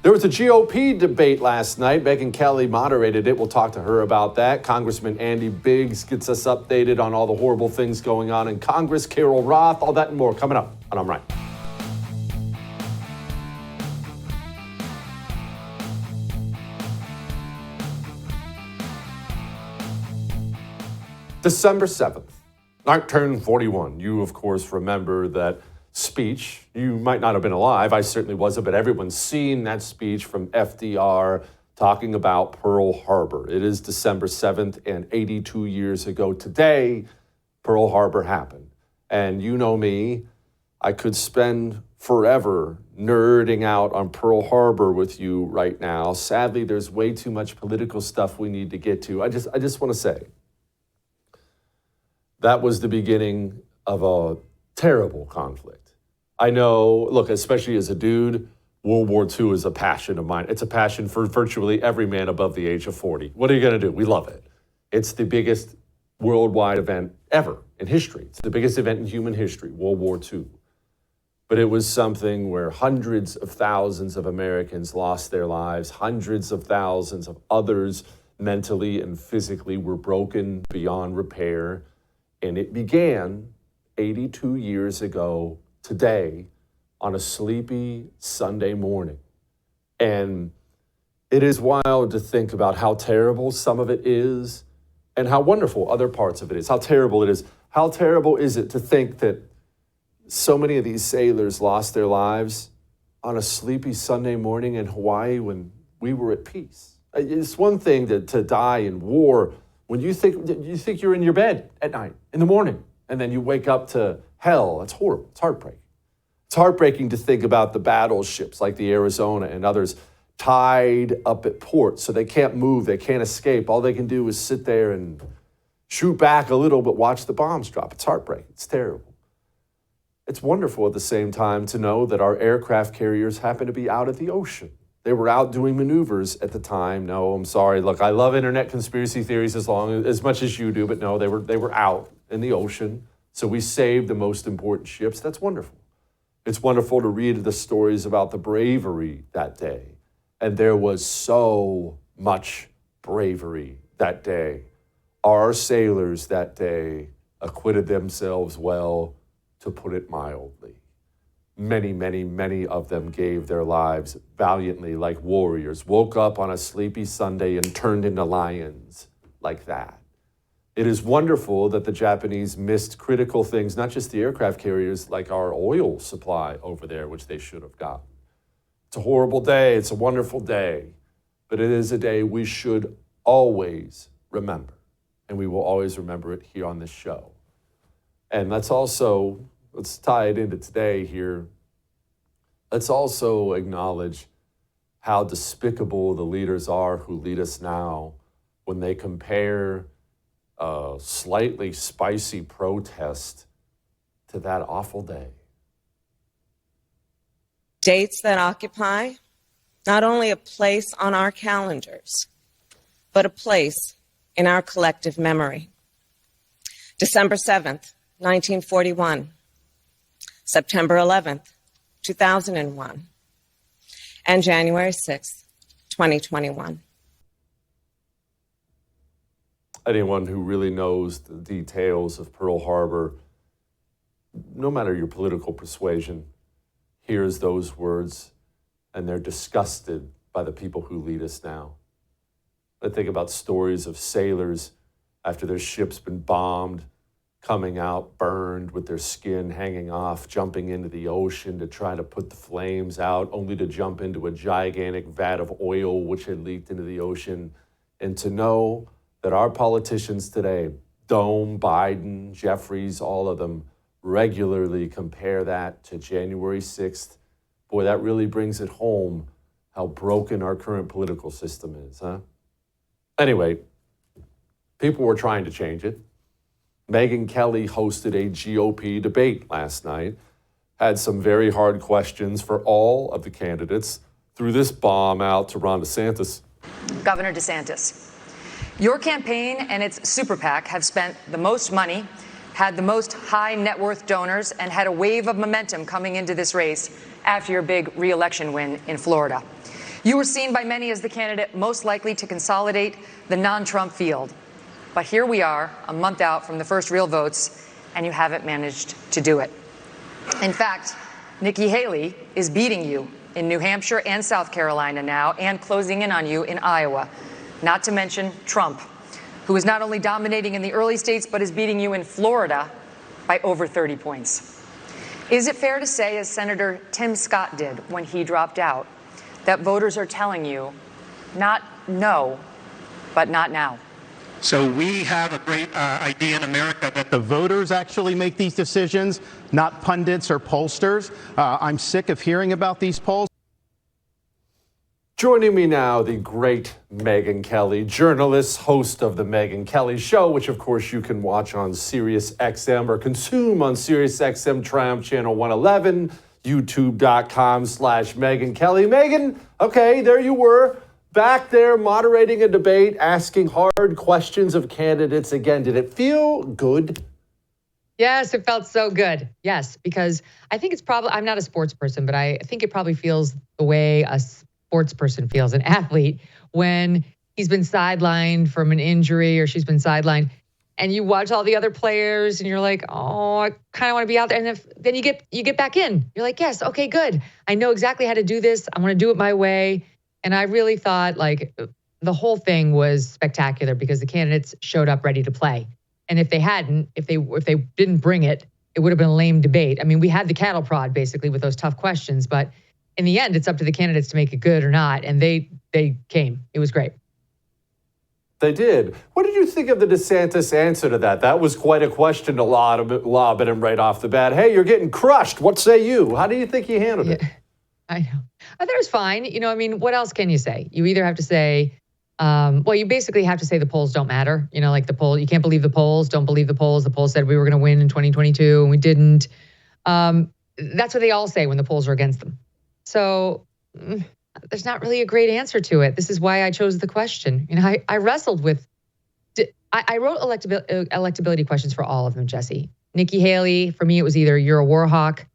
There was a GOP debate last night. Megyn Kelly moderated it. We'll talk to her about that. Congressman Andy Biggs gets us updated on all the horrible things going on in Congress. Carol Roth, all that and more coming up on I'm Right. December 7th, 1941. You, of course, remember that speech. You might not have been alive. I certainly wasn't, but everyone's seen that speech from FDR talking about Pearl Harbor. It is December 7th, and 82 years ago today, Pearl Harbor happened. And you know me, I could spend forever nerding out on Pearl Harbor with you right now. Sadly, there's way too much political stuff we need to get to. I just want to say, that was the beginning of a terrible conflict. I know, look, especially as a dude, World War II is a passion of mine. It's a passion for virtually every man above the age of 40. What are you going to do? We love it. It's the biggest worldwide event ever in history. It's the biggest event in human history, World War II. But it was something where hundreds of thousands of Americans lost their lives. Hundreds of thousands of others mentally and physically were broken beyond repair. And it began 82 years ago today on a sleepy Sunday morning. And it is wild to think about how terrible some of it is and how wonderful other parts of it is, how terrible it is. How terrible is it to think that so many of these sailors lost their lives on a sleepy Sunday morning in Hawaii when we were at peace? It's one thing to die in war when you think you're in your bed at night, in the morning, and then you wake up to hell. It's horrible. It's heartbreaking. It's heartbreaking to think about the battleships like the Arizona and others tied up at port so they can't move, they can't escape. All they can do is sit there and shoot back a little but watch the bombs drop. It's heartbreaking. It's terrible. It's wonderful at the same time to know that our aircraft carriers happen to be out at the ocean. They were out doing maneuvers at the time. No, I'm sorry. Look, I love internet conspiracy theories as much as you do, but no, they were out in the ocean. So we saved the most important ships. That's wonderful. It's wonderful to read the stories about the bravery that day. And there was so much bravery that day. Our sailors that day acquitted themselves well, to put it mildly. Many, many, many of them gave their lives valiantly like warriors, woke up on a sleepy Sunday and turned into lions like that. It is wonderful that the Japanese missed critical things, not just the aircraft carriers, like our oil supply over there, which they should have gotten. It's a horrible day. It's a wonderful day. But it is a day we should always remember. And we will always remember it here on this show. And let's tie it into today here. Let's also acknowledge how despicable the leaders are who lead us now when they compare a slightly spicy protest to that awful day. Dates that occupy not only a place on our calendars, but a place in our collective memory. December 7th, 1941. September 11th, 2001. And January 6th, 2021. Anyone who really knows the details of Pearl Harbor, no matter your political persuasion, hears those words and they're disgusted by the people who lead us now. I think about stories of sailors after their ship's been bombed, coming out burned with their skin hanging off, jumping into the ocean to try to put the flames out, only to jump into a gigantic vat of oil which had leaked into the ocean. And to know that our politicians today, Dome, Biden, Jeffries, all of them, regularly compare that to January 6th. Boy, that really brings it home how broken our current political system is, huh? Anyway, people were trying to change it. Megyn Kelly hosted a GOP debate last night, had some very hard questions for all of the candidates, threw this bomb out to Ron DeSantis. Governor DeSantis, your campaign and its super PAC have spent the most money, had the most high net worth donors, and had a wave of momentum coming into this race after your big re-election win in Florida. You were seen by many as the candidate most likely to consolidate the non-Trump field. But here we are, a month out from the first real votes, and you haven't managed to do it. In fact, Nikki Haley is beating you in New Hampshire and South Carolina now, and closing in on you in Iowa. Not to mention Trump, who is not only dominating in the early states, but is beating you in Florida by over 30 points. Is it fair to say, as Senator Tim Scott did when he dropped out, that voters are telling you not no, but not now? So we have a great idea in America that the voters actually make these decisions, not pundits or pollsters. I'm sick of hearing about these polls. Joining me now, the great Megyn Kelly, journalist, host of the Megyn Kelly Show, which of course you can watch on SiriusXM or consume on SiriusXM Triumph Channel 111, youtube.com/Megyn Kelly. Megyn, okay, there you were. Back there moderating a debate, asking hard questions of candidates again. Did it feel good? Yes, it felt so good. Yes, because I think it's probably, I'm not a sports person, but I think it probably feels the way a sports person feels, an athlete, when he's been sidelined from an injury or she's been sidelined, and you watch all the other players and you're like, oh, I kind of want to be out there. And then you get back in. You're like, yes, okay, good. I know exactly how to do this. I want to do it my way. And I really thought like the whole thing was spectacular because the candidates showed up ready to play. And if they hadn't, if they didn't bring it, it would have been a lame debate. I mean, we had the cattle prod basically with those tough questions, but in the end, it's up to the candidates to make it good or not. And they came. It was great. They did. What did you think of the DeSantis answer to that? That was quite a question to lob at him right off the bat. Hey, you're getting crushed. What say you? How do you think he handled it? I know. I thought it was fine. You know, I mean, what else can you say? You either have to say, well, you basically have to say the polls don't matter. You know, like the poll, you can't believe the polls, don't believe the polls. The polls said we were going to win in 2022 and we didn't. That's what they all say when the polls are against them. So there's not really a great answer to it. This is why I chose the question. You know, I wrestled with, I wrote electability questions for all of them, Jesse. Nikki Haley, for me, it was either you're a war hawk,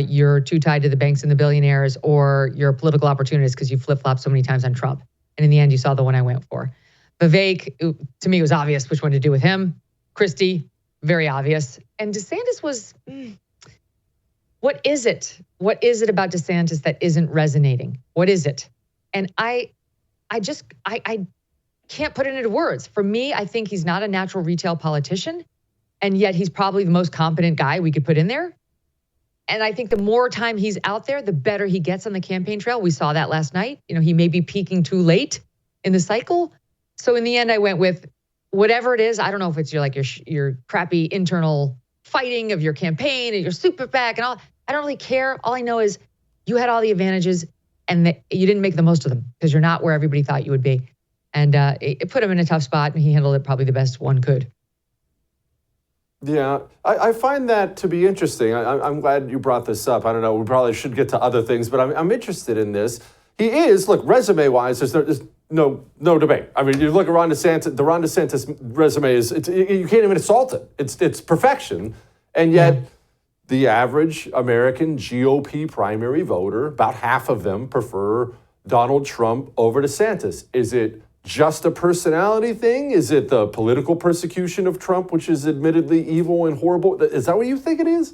you're too tied to the banks and the billionaires, or you're a political opportunist because you flip-flopped so many times on Trump. And in the end, you saw the one I went for. Vivek, to me, it was obvious which one to do with him. Christie, very obvious. And DeSantis was, what is it? What is it about DeSantis that isn't resonating? What is it? And I can't put it into words. For me, I think he's not a natural retail politician, and yet he's probably the most competent guy we could put in there. And I think the more time he's out there, the better he gets on the campaign trail. We saw that last night. You know, he may be peaking too late in the cycle. So in the end, I went with whatever it is. I don't know if it's your crappy internal fighting of your campaign and your super PAC and all. I don't really care. All I know is you had all the advantages and you didn't make the most of them because you're not where everybody thought you would be. And it put him in a tough spot, and he handled it probably the best one could. Yeah, I find that to be interesting. I'm glad you brought this up. I don't know, we probably should get to other things, but I'm interested in this. He is, look, resume-wise, there's no debate. I mean, you look at Ron DeSantis' resume you can't even insult it. It's perfection. And yet, the average American GOP primary voter, about half of them prefer Donald Trump over DeSantis. Is it just a personality thing? Is it the political persecution of Trump, which is admittedly evil and horrible? Is that what you think it is?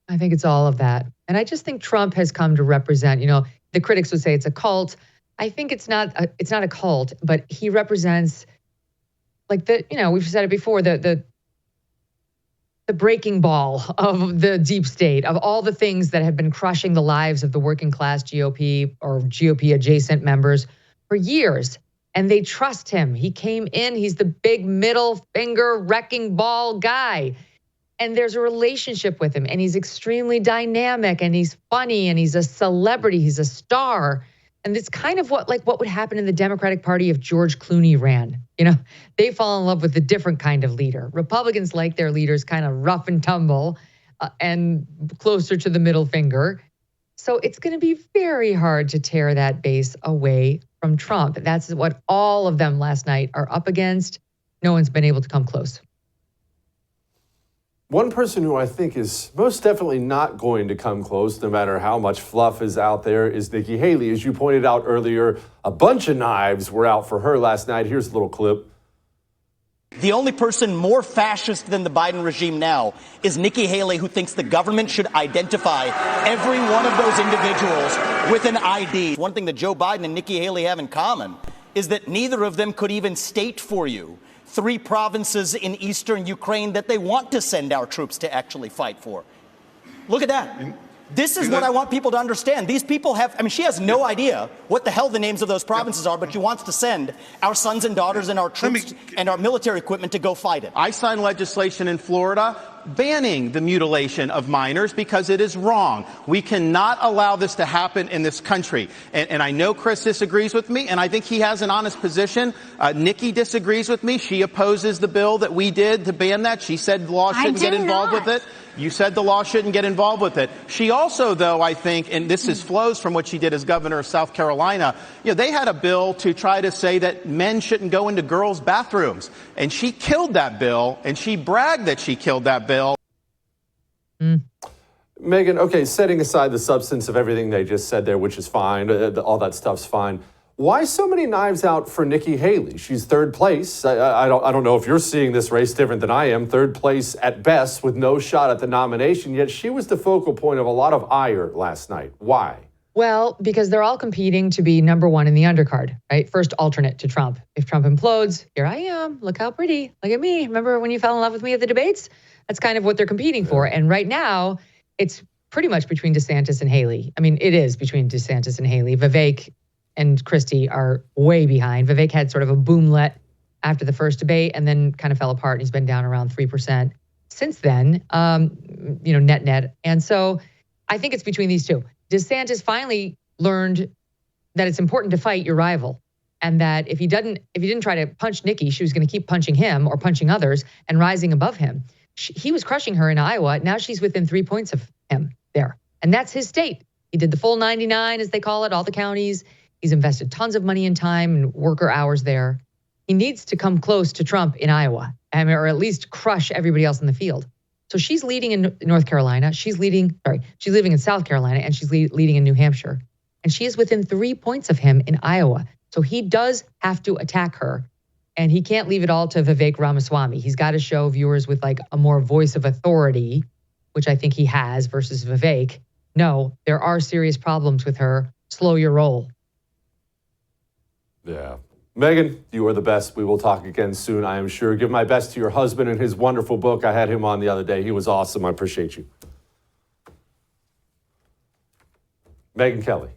I think it's all of that. And I just think Trump has come to represent, you know, the critics would say it's a cult. I think it's not a cult, but he represents like we've said it before, the breaking ball of the deep state, of all the things that have been crushing the lives of the working class GOP or GOP adjacent members for years. And they trust him. He came in, he's the big middle finger wrecking ball guy. And there's a relationship with him, and he's extremely dynamic, and he's funny, and he's a celebrity, he's a star. And it's kind of what would happen in the Democratic Party if George Clooney ran. You know, they fall in love with a different kind of leader. Republicans like their leaders kind of rough and tumble and closer to the middle finger. So it's going to be very hard to tear that base away from Trump. That's what all of them last night are up against. No one's been able to come close. One person who I think is most definitely not going to come close, no matter how much fluff is out there, is Nikki Haley. As you pointed out earlier, a bunch of knives were out for her last night. Here's a little clip. The only person more fascist than the Biden regime now is Nikki Haley, who thinks the government should identify every one of those individuals with an ID. One thing that Joe Biden and Nikki Haley have in common is that neither of them could even state for you 3 provinces in eastern Ukraine that they want to send our troops to actually fight for. Look at that. This is what I want people to understand. These people have, I mean, she has no idea what the hell the names of those provinces are, but she wants to send our sons and daughters and our troops and our military equipment to go fight it. I signed legislation in Florida banning the mutilation of minors because it is wrong. We cannot allow this to happen in this country. And I know Chris disagrees with me, and I think he has an honest position. Nikki disagrees with me. She opposes the bill that we did to ban that. She said the law shouldn't get involved with it. You said the law shouldn't get involved with it. She also, though, I think, and this flows from what she did as governor of South Carolina, they had a bill to try to say that men shouldn't go into girls' bathrooms. And she killed that bill, and she bragged that she killed that bill. Megyn, okay, setting aside the substance of everything they just said there, which is fine, all that stuff's fine. Why so many knives out for Nikki Haley? She's third place. I don't know if you're seeing this race different than I am. Third place at best with no shot at the nomination, yet she was the focal point of a lot of ire last night. Why? Well, because they're all competing to be number 1 in the undercard, right? First alternate to Trump. If Trump implodes, here I am. Look how pretty. Look at me. Remember when you fell in love with me at the debates? That's kind of what they're competing for. And right now, it's pretty much between DeSantis and Haley. I mean, it is between DeSantis and Haley. Vivek and Christie are way behind. Vivek had sort of a boomlet after the first debate and then kind of fell apart. And he's been down around 3% since then, net. And so I think it's between these two. DeSantis finally learned that it's important to fight your rival, and that if he didn't try to punch Nikki, she was going to keep punching him or punching others and rising above him. He was crushing her in Iowa. Now she's within 3 points of him there. And that's his state. He did the full 99, as they call it, all the counties. He's invested tons of money and time and worker hours there. He needs to come close to Trump in Iowa, or at least crush everybody else in the field. So she's leading in North Carolina. She's leading in South Carolina, and she's leading in New Hampshire. And she is within 3 points of him in Iowa. So he does have to attack her. And he can't leave it all to Vivek Ramaswamy. He's got to show viewers with like a more voice of authority, which I think he has, versus Vivek. No, there are serious problems with her. Slow your roll. Yeah. Megyn, you are the best. We will talk again soon, I am sure. Give my best to your husband and his wonderful book. I had him on the other day. He was awesome. I appreciate you. Megyn Kelly.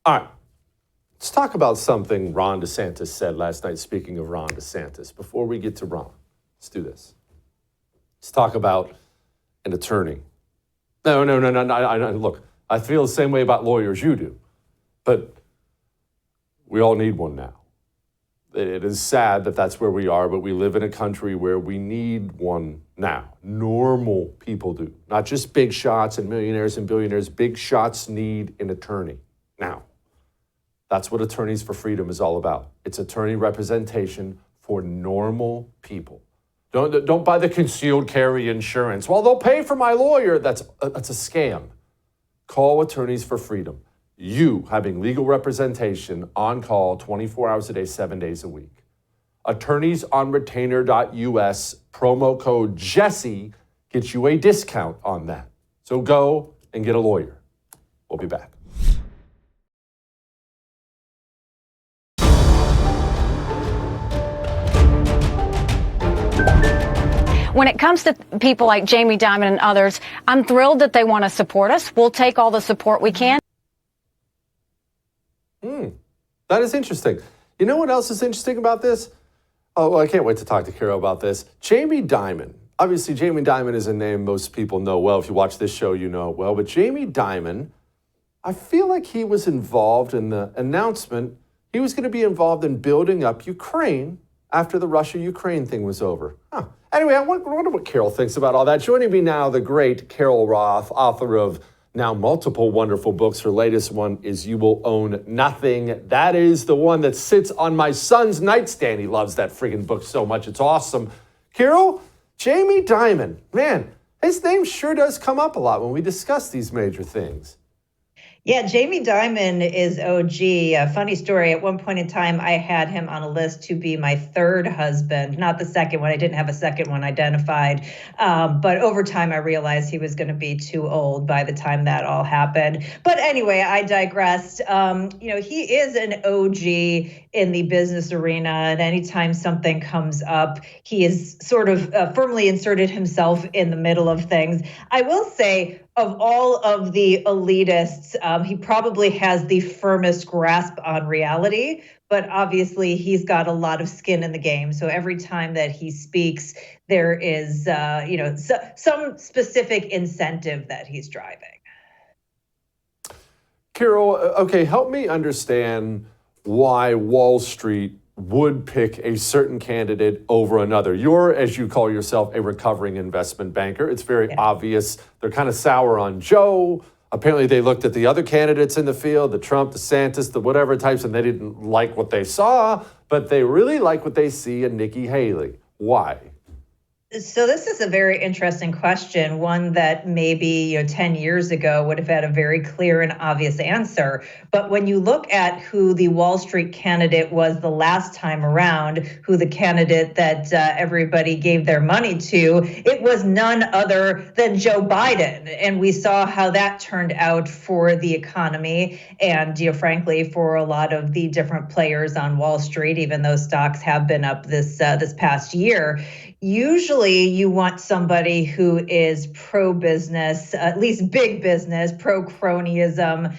All right. Let's talk about something Ron DeSantis said last night, speaking of Ron DeSantis. Before we get to Ron, let's do this. Let's talk about an attorney. No. Look, I feel the same way about lawyers you do, but we all need one now. It is sad that that's where we are, but we live in a country where we need one now. Normal people do. Not just big shots and millionaires and billionaires. Big shots need an attorney now. That's what Attorneys for Freedom is all about. It's attorney representation for normal people. Don't buy the concealed carry insurance. Well, they'll pay for my lawyer. That's a scam. Call Attorneys for Freedom. You having legal representation on call 24 hours a day, 7 days a week. Attorneysonretainer.us, promo code Jesse gets you a discount on that. So go and get a lawyer. We'll be back. When it comes to people like Jamie Dimon and others, I'm thrilled that they want to support us. We'll take all the support we can. That is interesting. You know what else is interesting about this? Oh, well, I can't wait to talk to Carol about this. Jamie Dimon. Obviously, Jamie Dimon is a name most people know well. If you watch this show, you know it well. But Jamie Dimon, I feel like he was involved in the announcement. He was going to be involved in building up Ukraine after the Russia-Ukraine thing was over. Anyway, I wonder what Carol thinks about all that. Joining me now, the great Carol Roth, author of now multiple wonderful books. Her latest one is You Will Own Nothing. That is the one that sits on my son's nightstand. He loves that friggin' book so much. It's awesome. Carol, Jamie Dimon, man, His name sure does come up a lot when we discuss these major things. Yeah, Jamie Dimon is OG. A funny story. At one point in time, I had him on a list to be my third husband, not the second one. I didn't have a second one identified. But over time, I realized he was going to be too old by the time that all happened. But anyway, I digressed. He is an OG in the business arena. And anytime something comes up, he is sort of firmly inserted himself in the middle of things. I will say, of all of the elitists, he probably has the firmest grasp on reality, but obviously he's got a lot of skin in the game. So every time that he speaks, there is, some specific incentive that he's driving. Carol, okay, help me understand why Wall Street would pick a certain candidate over another. You're, as you call yourself, a recovering investment banker. It's very obvious. They're kind of sour on Joe. Apparently they looked at the other candidates in the field, the Trump, DeSantis, the whatever types, and they didn't like what they saw, but they really like what they see in Nikki Haley. Why? So this is a very interesting question, one that maybe 10 years ago would have had a very clear and obvious answer. But when you look at who the Wall Street candidate was the last time around, who the candidate that everybody gave their money to, it was none other than Joe Biden. And we saw how that turned out for the economy and, frankly, for a lot of the different players on Wall Street, even though stocks have been up this past year. Usually you want somebody who is pro-business, at least big business, pro-cronyism,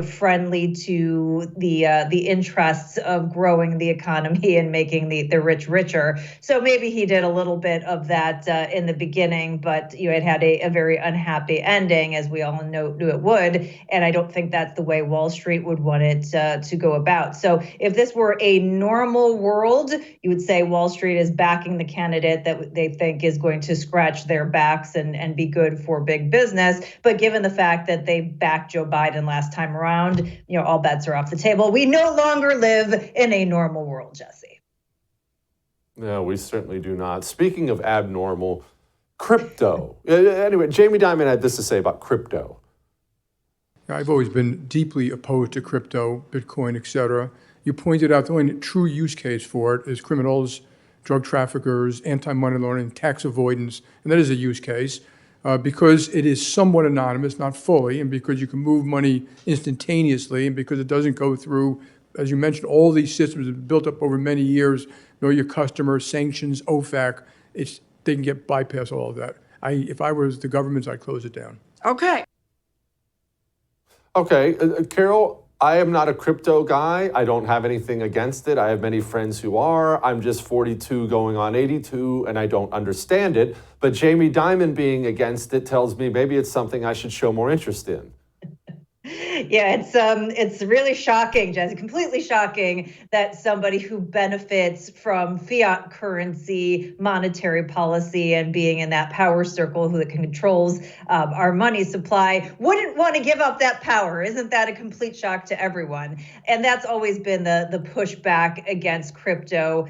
friendly to the interests of growing the economy and making the rich richer. So maybe he did a little bit of that in the beginning, but it had a very unhappy ending, as we all knew it would. And I don't think that's the way Wall Street would want it to go about. So if this were a normal world, you would say Wall Street is backing the candidate that they think is going to scratch their backs and be good for big business. But given the fact that they backed Joe Biden last time around, all bets are off the table. We no longer live in a normal world, Jesse. No, we certainly do not. Speaking of abnormal, crypto. Anyway, Jamie Dimon had this to say about crypto. I've always been deeply opposed to crypto, Bitcoin, et cetera. You pointed out the only true use case for it is criminals, drug traffickers, anti-money laundering, tax avoidance, and that is a use case because it is somewhat anonymous, not fully, and because you can move money instantaneously, and because it doesn't go through, as you mentioned, all these systems that have built up over many years, know your customers, sanctions, OFAC, they can get bypass all of that. If I was the government, I'd close it down. Okay, Carol, I am not a crypto guy. I don't have anything against it. I have many friends who are. I'm just 42 going on 82, and I don't understand it. But Jamie Dimon being against it tells me maybe it's something I should show more interest in. Yeah, it's really shocking, Jesse, completely shocking that somebody who benefits from fiat currency, monetary policy, and being in that power circle who controls our money supply wouldn't want to give up that power. Isn't that a complete shock to everyone? And that's always been the pushback against crypto,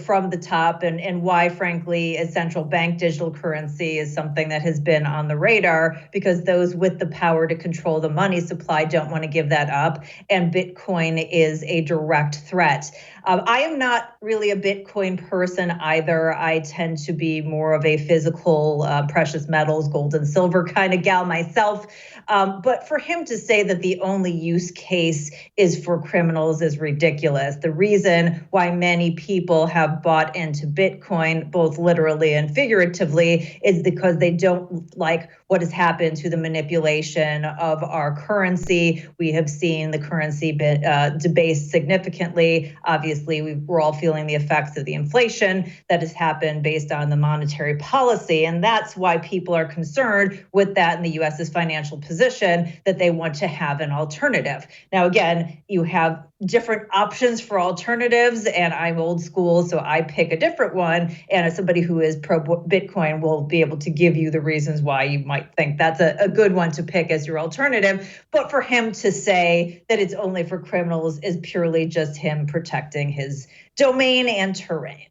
from the top, and why, frankly, a central bank digital currency is something that has been on the radar, because those with the power to control the money supply don't want to give that up. And Bitcoin is a direct threat. I am not really a Bitcoin person either. I tend to be more of a physical precious metals, gold and silver kind of gal myself. But for him to say that the only use case is for criminals is ridiculous. The reason why many people have bought into Bitcoin, both literally and figuratively, is because they don't like what has happened to the manipulation of our currency. We have seen the currency debased significantly. Obviously, we're all feeling the effects of the inflation that has happened based on the monetary policy. And that's why people are concerned with that in the U.S.'s financial position, that they want to have an alternative. Now, again, you have different options for alternatives, and I'm old school, so I pick a different one. And as somebody who is pro Bitcoin will be able to give you the reasons why you might think that's a good one to pick as your alternative. But for him to say that it's only for criminals is purely just him protecting his domain and terrain.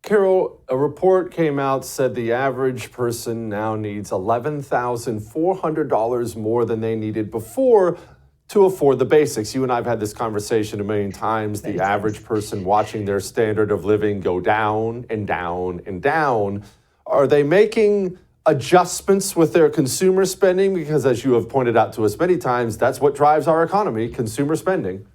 Carol, a report came out, said the average person now needs $11,400 more than they needed before to afford the basics. You and I have had this conversation a million times. The average person watching their standard of living go down and down and down. Are they making adjustments with their consumer spending? Because as you have pointed out to us many times, that's what drives our economy, consumer spending.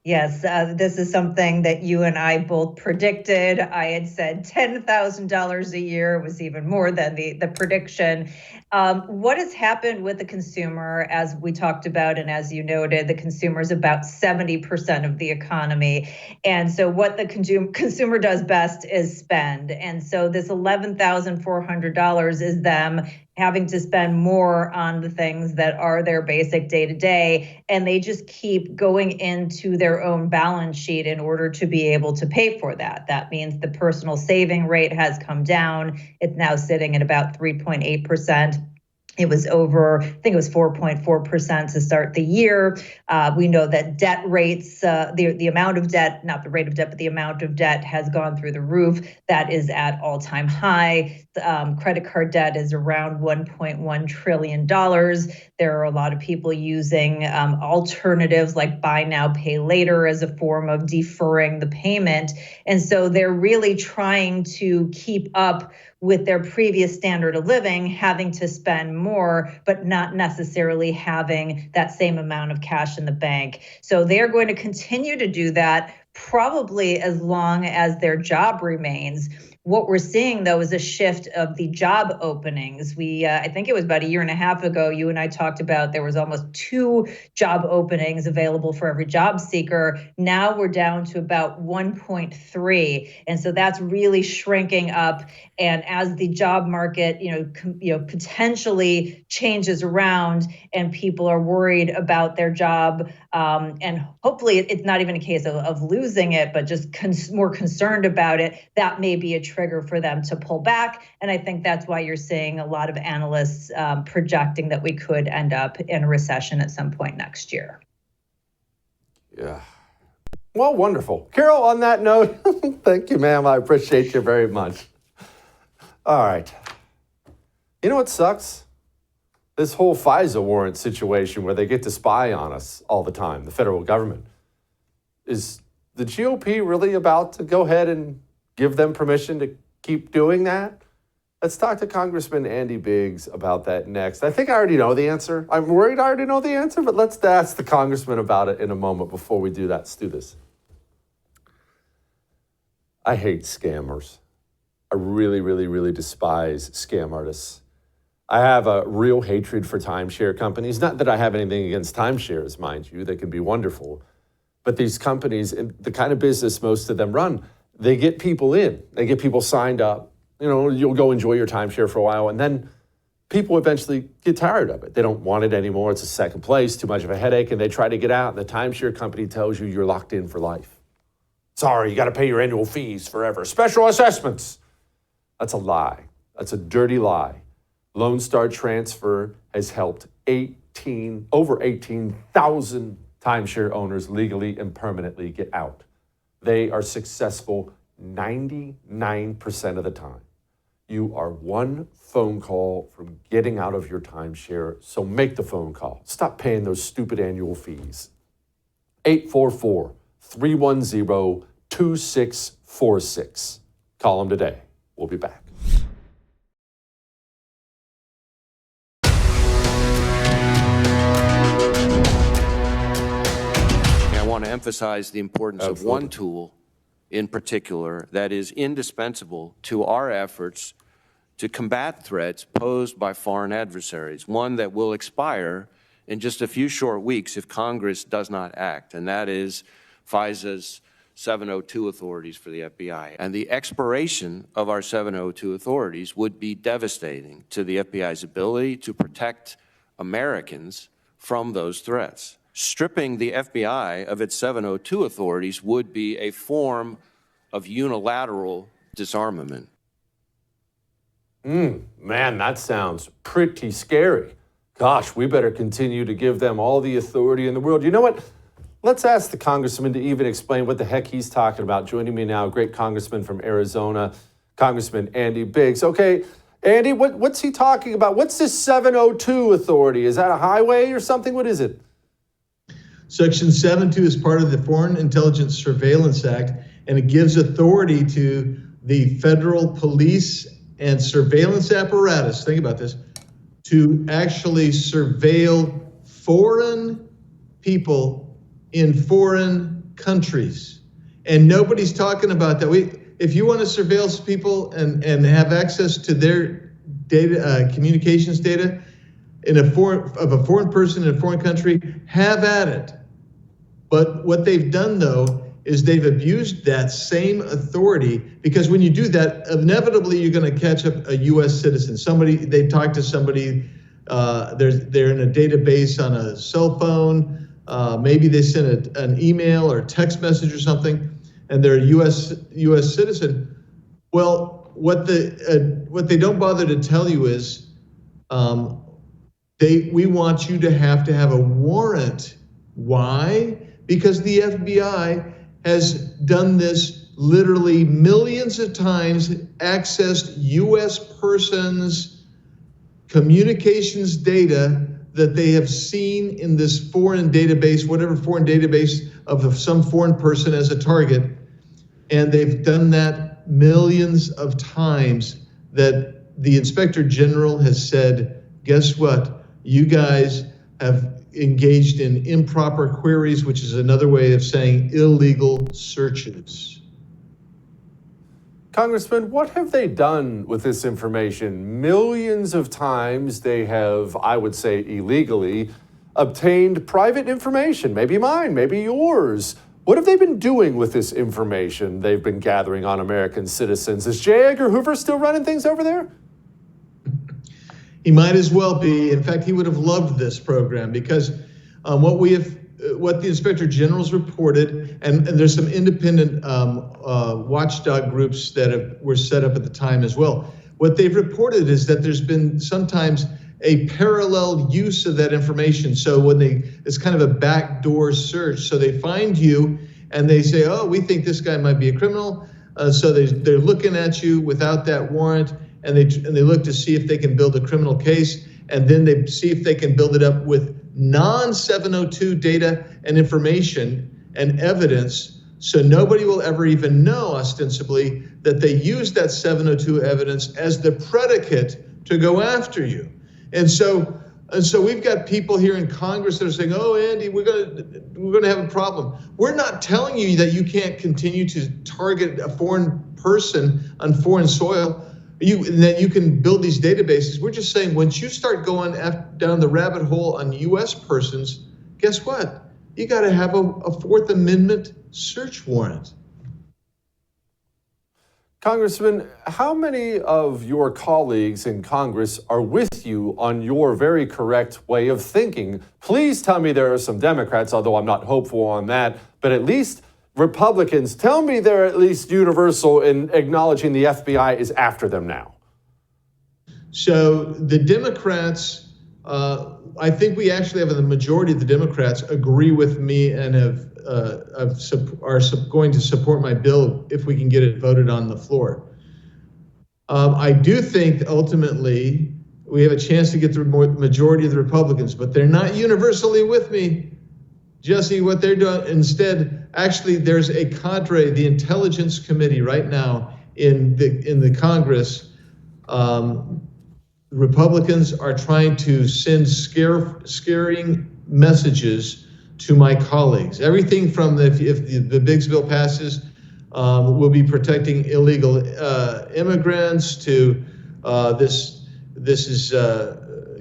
Yes, this is something that you and I both predicted. I had said $10,000 a year. It was even more than the prediction. What has happened with the consumer, as we talked about, and as you noted, the consumer is about 70% of the economy. And so what the consumer does best is spend. And so this $11,400 is them having to spend more on the things that are their basic day-to-day, and they just keep going into their own balance sheet in order to be able to pay for that. That means the personal saving rate has come down. It's now sitting at about 3.8%. It was over, I think it was 4.4% to start the year. We know that debt rates, the amount of debt, not the rate of debt, but the amount of debt has gone through the roof. That is at all-time high. Credit card debt is around $1.1 trillion. There are a lot of people using alternatives like buy now, pay later as a form of deferring the payment. And so they're really trying to keep up with their previous standard of living, having to spend more, but not necessarily having that same amount of cash in the bank. So they're going to continue to do that probably as long as their job remains. What we're seeing, though, is a shift of the job openings. I think it was about a year and a half ago, you and I talked about there was almost 2 job openings available for every job seeker. Now we're down to about 1.3. And so that's really shrinking up. And as the job market, potentially changes around and people are worried about their job, and hopefully it's not even a case of losing it, but just more concerned about it, that may be a trigger for them to pull back. And I think that's why you're seeing a lot of analysts projecting that we could end up in a recession at some point next year. Yeah. Well, wonderful. Carol, on that note, thank you, ma'am. I appreciate you very much. All right. You know what sucks? This whole FISA warrant situation where they get to spy on us all the time, the federal government. Is the GOP really about to go ahead and give them permission to keep doing that? Let's talk to Congressman Andy Biggs about that next. I think I already know the answer. I'm worried I already know the answer, but let's ask the congressman about it in a moment before we do that. Let's do this. I hate scammers. I really, really, really despise scam artists. I have a real hatred for timeshare companies. Not that I have anything against timeshares, mind you. They can be wonderful. But these companies, the kind of business most of them run, they get people in. They get people signed up. You'll go enjoy your timeshare for a while, and then people eventually get tired of it. They don't want it anymore. It's a second place, too much of a headache, and they try to get out, and the timeshare company tells you you're locked in for life. Sorry, you got to pay your annual fees forever. Special assessments. That's a lie. That's a dirty lie. Lone Star Transfer has helped over 18,000 timeshare owners legally and permanently get out. They are successful 99% of the time. You are one phone call from getting out of your timeshare, so make the phone call. Stop paying those stupid annual fees. 844-310-2646. Call them today. We'll be back. I want to emphasize the importance of one tool in particular that is indispensable to our efforts to combat threats posed by foreign adversaries, one that will expire in just a few short weeks if Congress does not act, and that is FISA's 702 authorities for the FBI. And the expiration of our 702 authorities would be devastating to the FBI's ability to protect Americans from those threats. Stripping the FBI of its 702 authorities would be a form of unilateral disarmament. Man, that sounds pretty scary. Gosh, we better continue to give them all the authority in the world. You know what? Let's ask the congressman to even explain what the heck he's talking about. Joining me now, great congressman from Arizona, Congressman Andy Biggs. Okay, Andy, what's he talking about? What's this 702 authority? Is that a highway or something? What is it? Section 72 is part of the Foreign Intelligence Surveillance Act, and it gives authority to the federal police and surveillance apparatus, think about this, to actually surveil foreign people in foreign countries. And nobody's talking about that. If you want to surveil people and have access to their data, communications data of a foreign person in a foreign country, have at it. But what they've done, though, is they've abused that same authority, because when you do that, inevitably you're going to catch up a U.S. citizen. They talk to somebody, they're in a database on a cell phone, maybe they sent an email or text message or something, and they're a U.S. citizen. Well, what they don't bother to tell you is we want you to have a warrant. Why? Because the FBI has done this literally millions of times, accessed U.S. persons' communications data that they have seen in this foreign database, whatever foreign database of some foreign person as a target. And they've done that millions of times, that the Inspector General has said, guess what? You guys have engaged in improper queries, which is another way of saying illegal searches. Congressman, what have they done with this information? Millions of times they have, I would say illegally, obtained private information, maybe mine, maybe yours. What have they been doing with this information they've been gathering on American citizens? Is J. Edgar Hoover still running things over there? He might as well be. In fact, he would have loved this program, because what the Inspector General's reported, and there's some independent watchdog groups that were set up at the time as well. What they've reported is that there's been sometimes a parallel use of that information. So it's kind of a backdoor search. So they find you and they say, oh, we think this guy might be a criminal. So they're looking at you without that warrant, and they look to see if they can build a criminal case, and then they see if they can build it up with non-702 data and information and evidence, so nobody will ever even know, ostensibly, that they used that 702 evidence as the predicate to go after you. And so we've got people here in Congress that are saying, oh, Andy, we're gonna have a problem. We're not telling you that you can't continue to target a foreign person on foreign soil, and that you can build these databases. We're just saying, once you start going down the rabbit hole on U.S. persons, guess what? You got to have a Fourth Amendment search warrant. Congressman, how many of your colleagues in Congress are with you on your very correct way of thinking? Please tell me there are some Democrats, although I'm not hopeful on that, but at least Republicans, tell me they're at least universal in acknowledging the FBI is after them now. So the Democrats, I think we actually have the majority of the Democrats agree with me and are going to support my bill if we can get it voted on the floor. I do think that ultimately we have a chance to get the majority of the Republicans, but they're not universally with me. Jesse, what they're doing instead, actually, there's a cadre, the Intelligence Committee right now in the Congress. Republicans are trying to send scaring messages to my colleagues. Everything from if the Biggs bill passes, we'll be protecting illegal immigrants, to this is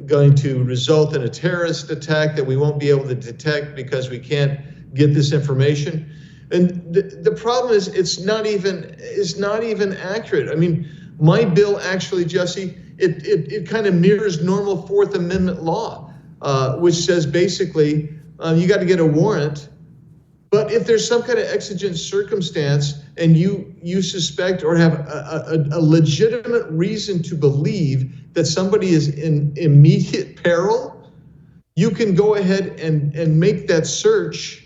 going to result in a terrorist attack that we won't be able to detect because we can't get this information. And the problem is it's not even accurate. I mean, my bill actually, Jesse, it kind of mirrors normal Fourth Amendment law, which says basically you got to get a warrant. But if there's some kind of exigent circumstance and you suspect or have a legitimate reason to believe that somebody is in immediate peril, you can go ahead and make that search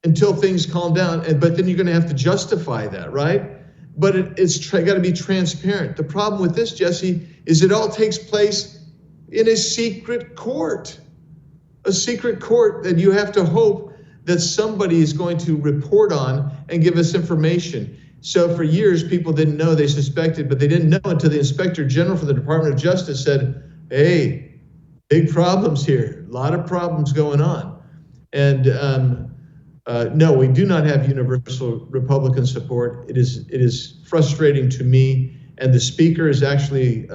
until things calm down. But then you're going to have to justify that, right? But it's got to be transparent. The problem with this, Jesse, is it all takes place in a secret court. A secret court that you have to hope that somebody is going to report on and give us information. So for years, people didn't know, they suspected, but they didn't know until the Inspector General for the Department of Justice said, hey, big problems here, a lot of problems going on. And no, we do not have universal Republican support. It is frustrating to me, and the Speaker is actually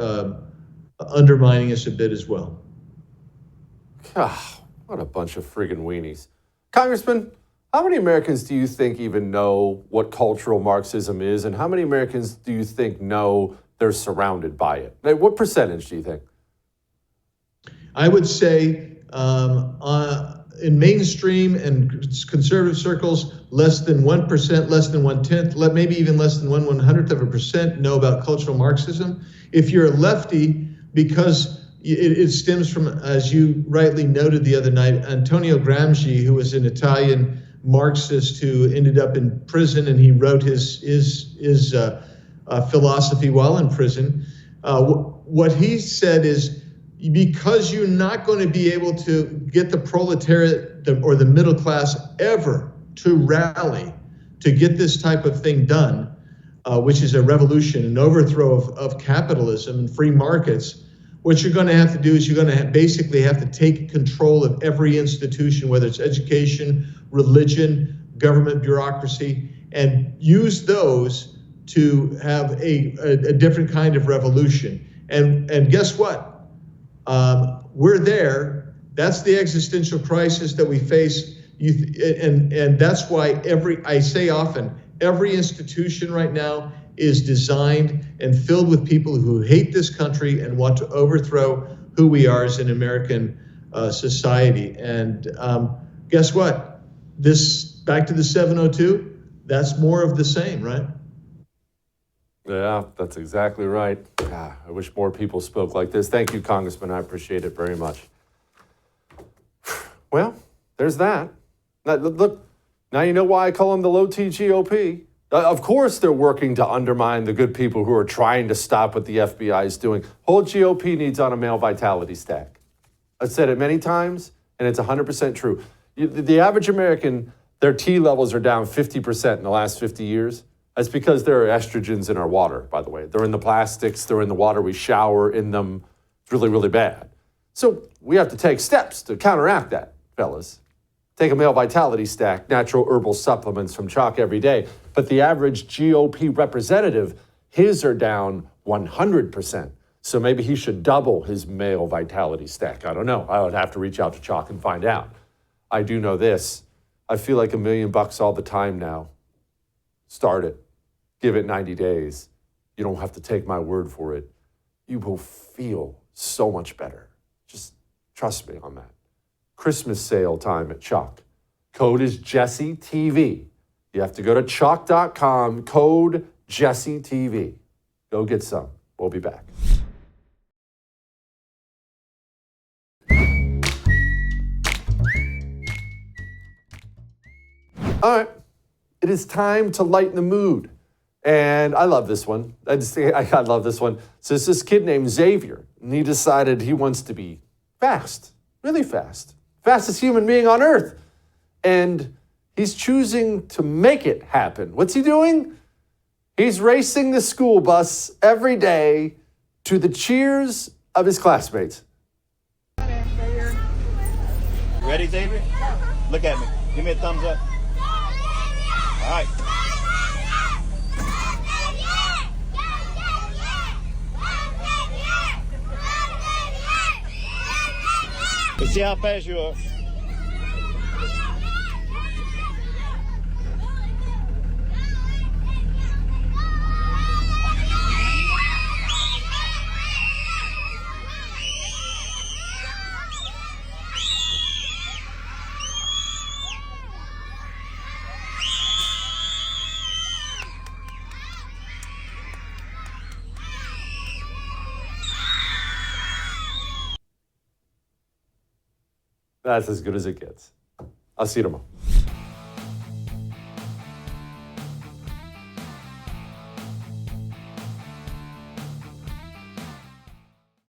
undermining us a bit as well. What a bunch of friggin' weenies. Congressman, how many Americans do you think even know what cultural Marxism is, and how many Americans do you think know they're surrounded by it? Like, what percentage do you think? I would say in mainstream and conservative circles, less than 1%, less than 1/10, maybe even less than 1/100% know about cultural Marxism. If you're a lefty, because it stems from, as you rightly noted the other night, Antonio Gramsci, who was an Italian Marxist who ended up in prison, and he wrote his philosophy while in prison. What he said is, because you're not going to be able to get the proletariat or the middle class ever to rally to get this type of thing done, which is a revolution, an overthrow of capitalism and free markets, what you're going to have to do is you're going to basically have to take control of every institution, whether it's education, religion, government bureaucracy, and use those to have a different kind of revolution. And guess what? We're there. That's the existential crisis that we face. And that's why I say often, every institution right now is designed and filled with people who hate this country and want to overthrow who we are as an American society. And guess what? Back to the 702, that's more of the same, right? Yeah, that's exactly right. I wish more people spoke like this. Thank you, Congressman. I appreciate it very much. Well, there's that. Now, look, now you know why I call them the low-T GOP. Of course they're working to undermine the good people who are trying to stop what the FBI is doing. Whole GOP needs on a male vitality stack. I've said it many times, and it's 100% true. The average American, their T levels are down 50% in the last 50 years. That's because there are estrogens in our water, by the way. They're in the plastics, they're in the water we shower in them. It's really, really bad. So we have to take steps to counteract that, fellas. Take a male vitality stack, natural herbal supplements from Chalk every day. But the average GOP representative, his are down 100%. So maybe he should double his male vitality stack. I don't know. I would have to reach out to Chalk and find out. I do know this. I feel like $1 million all the time now. Start it. Give it 90 days. You don't have to take my word for it. You will feel so much better. Just trust me on that. Christmas sale time at Chalk. Code is JesseTV. You have to go to chalk.com, code JesseTV. Go get some. We'll be back. All right. It is time to lighten the mood. And I love this one. I love this one. So it's this kid named Xavier, and he decided he wants to be fast, really fast. Fastest human being on earth. And he's choosing to make it happen. What's he doing? He's racing the school bus every day to the cheers of his classmates. Ready, Xavier? Look at me. Give me a thumbs up. All right. Let's see how fast you are. That's as good as it gets. I'll see you tomorrow.